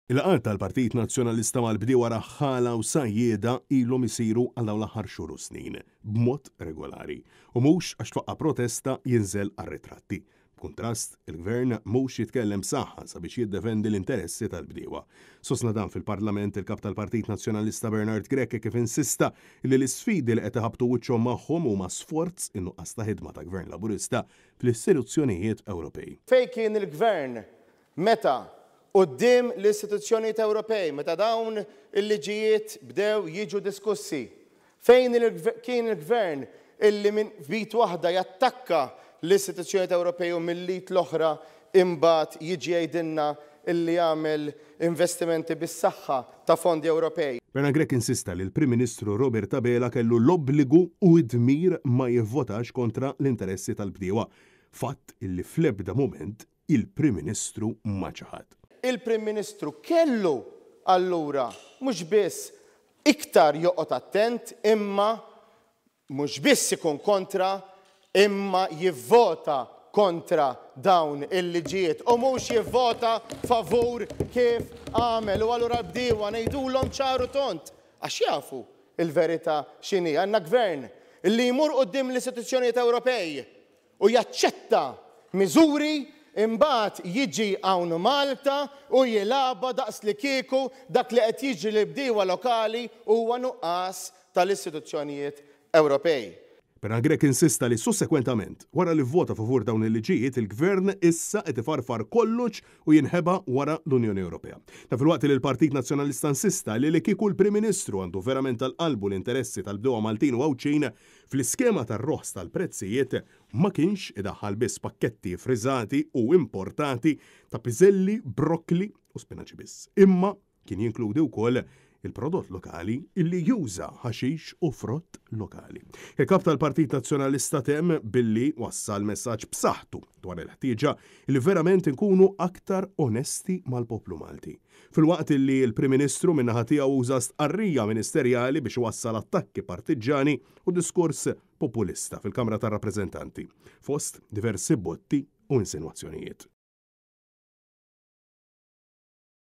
Il-laqgħat tal-Partit Nazzjonalista mal-bdiewa ħala u sajjieda ilhom isiru għal dawn l-aħħar xhur u snin b'mod regolari u mhux għax twaqqa' protesta jinżel għar-ritratti. B'kuntrast, il-Gvern mhux jitkellem saħħa sabiex jiddefendi l-interessi tal-bdiewa. Sostna dan fil-Parlament il-kap tal-Partit Nazzjonalista Bernard Grech kif insista li l-isfidi li qed iħabbtu wiċċhom magħhom huma sforz in-nuqqas ta' ħidma ta' Gvern Laburista fl-istituzzjonijiet Ewropej. Fejn kien il-Gvern meta quddiem l-istituzzjonijiet Ewropej, meta dawn il-liġijiet bdew jiġu diskussi? Fejn kien il-Gvern illi minn bit waħda jattakka l-istituzzjonijiet Ewropej u mill-lit l-oħra imbagħad jiġi jgħidilna illi jagħmel investimenti bis-saħħa ta' fondi Ewropej? Bernard Grech insista li l-Prim Ministru Robert Abela kellu l-obbligu u d-dmir ma jivvotax kontra l-interessi tal-bdiewa, fatt illi fl-ebda mument il-Prim Ministru ma ċaħad. Il-Prim Ministru kellu allura mhux biss iktar joqgħod attent imma mhux biss ikun kontra imma jivvota kontra dawn il-liġijiet u mhux jivvota favur kif għamel. U allura l-bdiewa ngħidulhom ċaru tont għax jafu il-verità x'inhi. Għandna gvern li jmur quddiem l-istituzzjonijiet Ewropej u jaċċetta miżuri imbagħad jiġi hawn Malta u jilagħba daqs li kieku dak li qed jiġri l-bdiewa lokali huwa nuqqas tal-istituzzjonijiet Ewropej. Bernard Grech insista li sussekwentament wara li vvota favur dawn il-liġijiet il-Gvern issa qed ifarfar kollox u jinħeba wara l-Unjoni Ewropea. Ta' filwaqt li l-Partit Nazzjonalista insista li kieku l-Prim Ministru għandu verament tal-qalbu l-interessi tal-bdiewa Maltin u Għawċin fl-iskema tar-roħs tal-prezzijiet ma kienx idaħħal biss pakketti friżati u importati ta' piżelli, brokkli u spinaċi biss. Imma kien jinkludi wkoll il-prodott lokali illi juża ħaxix u frott lokali. Il-kap tal-Partit Nazzjonalista temm billi wassal messaġġ b'saħħtu dwar il-ħtieġa li verament inkunu aktar onesti mal-poplu Malti. Filwaqt illi l-Prim Ministru min-naħa tiegħu uża stqarrija ministerjali biex wassal attakki partiġani u diskors populista fil-Kamra tar-Rappreżentanti fost diversi botti u insinwazzjonijiet.